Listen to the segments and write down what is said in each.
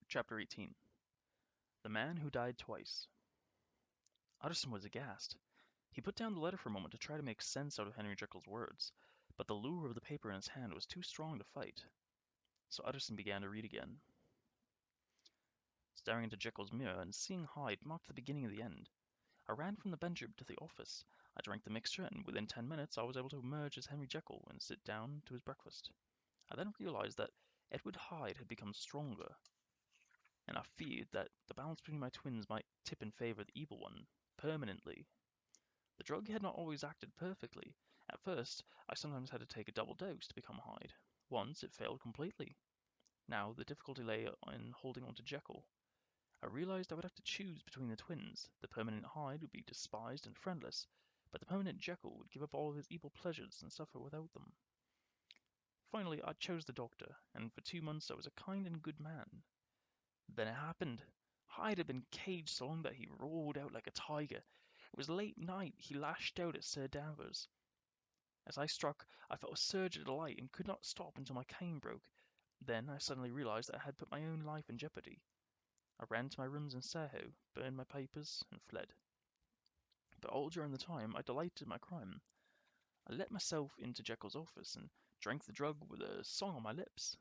Chapter 18. The Man Who Died Twice. Utterson was aghast. He put down the letter for a moment to try to make sense out of Henry Jekyll's words, but the lure of the paper in his hand was too strong to fight. So Utterson began to read again. Staring into Jekyll's mirror and seeing Hyde marked the beginning of the end. I ran from the bedroom to the office. I drank the mixture, and within 10 minutes I was able to emerge as Henry Jekyll and sit down to his breakfast. I then realized that Edward Hyde had become stronger, and I feared that the balance between my twins might tip in favor of the evil one, permanently. The drug had not always acted perfectly. At first, I sometimes had to take a double dose to become Hyde. Once it failed completely. Now the difficulty lay in holding on to Jekyll. I realized I would have to choose between the twins. The permanent Hyde would be despised and friendless, but the permanent Jekyll would give up all of his evil pleasures and suffer without them. Finally, I chose the doctor, and for 2 months I was a kind and good man. Then it happened. Hyde had been caged so long that he roared out like a tiger. It was late night. He lashed out at Sir Danvers. As I struck, I felt a surge of delight and could not stop until my cane broke. Then I suddenly realized that I had put my own life in jeopardy. I ran to my rooms in Soho, burned my papers, and fled. But all during the time I delighted in my crime. I let myself into Jekyll's office and drank the drug with a song on my lips.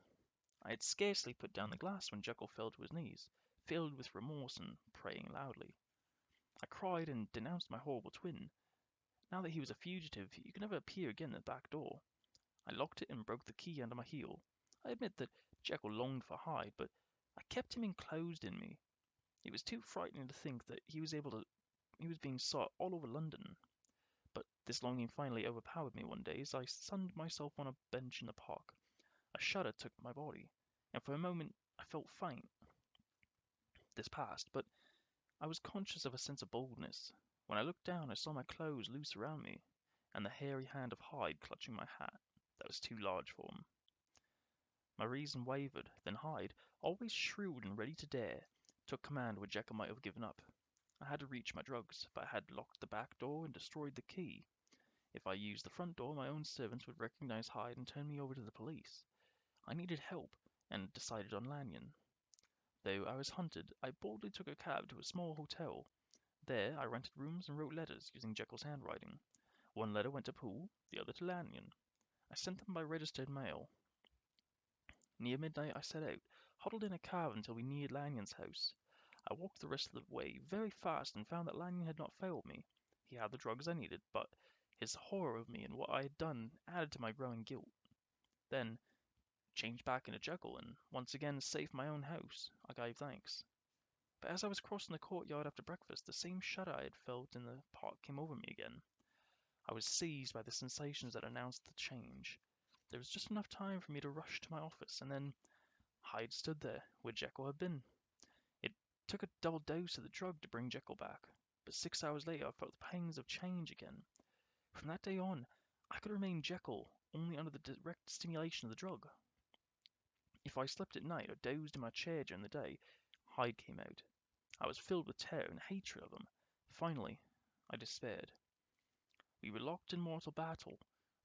I had scarcely put down the glass when Jekyll fell to his knees, filled with remorse and praying loudly. I cried and denounced my horrible twin. Now that he was a fugitive, he could never appear again at the back door. I locked it and broke the key under my heel. I admit that Jekyll longed for Hyde, but I kept him enclosed in me. It was too frightening to think that he was being sought all over London. But this longing finally overpowered me one day as I sunned myself on a bench in the park. A shudder took my body, and for a moment I felt faint. This passed, but I was conscious of a sense of boldness. When I looked down, I saw my clothes loose around me, and the hairy hand of Hyde clutching my hat that was too large for him. My reason wavered, then Hyde, always shrewd and ready to dare, took command where Jekyll might have given up. I had to reach my drugs, but I had locked the back door and destroyed the key. If I used the front door, my own servants would recognize Hyde and turn me over to the police. I needed help, and decided on Lanyon. Though I was hunted, I boldly took a cab to a small hotel. There I rented rooms and wrote letters using Jekyll's handwriting. One letter went to Poole, the other to Lanyon. I sent them by registered mail. Near midnight I set out, huddled in a cab until we neared Lanyon's house. I walked the rest of the way very fast and found that Lanyon had not failed me. He had the drugs I needed, but his horror of me and what I had done added to my growing guilt. Then, changed back into Jekyll and once again safe my own house, I gave thanks. But as I was crossing the courtyard after breakfast, the same shudder I had felt in the park came over me again. I was seized by the sensations that announced the change. There was just enough time for me to rush to my office, and then Hyde stood there, where Jekyll had been. It took a double dose of the drug to bring Jekyll back, but 6 hours later I felt the pangs of change again. From that day on, I could remain Jekyll only under the direct stimulation of the drug. If I slept at night or dozed in my chair during the day, Hyde came out. I was filled with terror and hatred of him. Finally, I despaired. We were locked in mortal battle,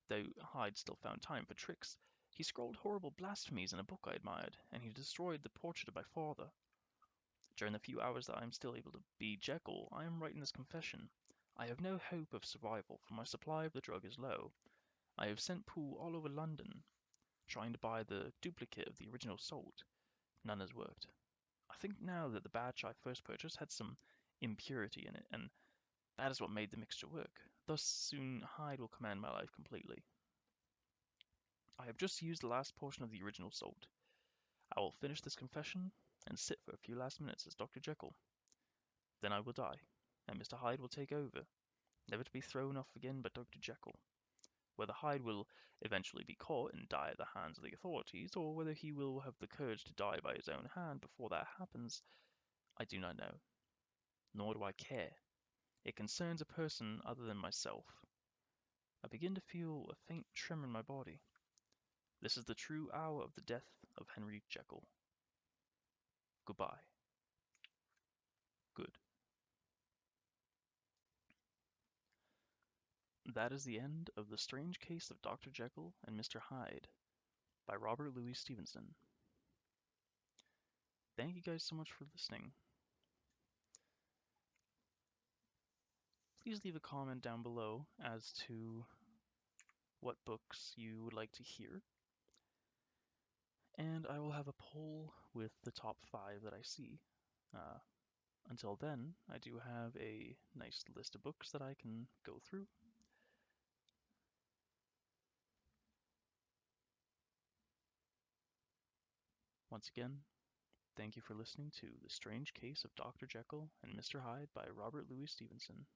though Hyde still found time for tricks. He scrawled horrible blasphemies in a book I admired, and he destroyed the portrait of my father. During the few hours that I am still able to be Jekyll, I am writing this confession. I have no hope of survival, for my supply of the drug is low. I have sent Poole all over London, trying to buy the duplicate of the original salt. None has worked. I think now that the batch I first purchased had some impurity in it, and that is what made the mixture work. Thus soon Hyde will command my life completely. I have just used the last portion of the original salt. I will finish this confession and sit for a few last minutes as Dr. Jekyll. Then I will die, and Mr. Hyde will take over, never to be thrown off again but Dr. Jekyll. Whether Hyde will eventually be caught and die at the hands of the authorities, or whether he will have the courage to die by his own hand before that happens, I do not know. Nor do I care. It concerns a person other than myself. I begin to feel a faint tremor in my body. This is the true hour of the death of Henry Jekyll. Goodbye. Good. That is the end of The Strange Case of Dr. Jekyll and Mr. Hyde by Robert Louis Stevenson. thank you guys so much for listening. Please leave a comment down below as to what books you would like to hear, and I will have a poll with the top 5 that I see. Until then, I do have a nice list of books that I can go through. Once again, thank you for listening to The Strange Case of Dr. Jekyll and Mr. Hyde by Robert Louis Stevenson.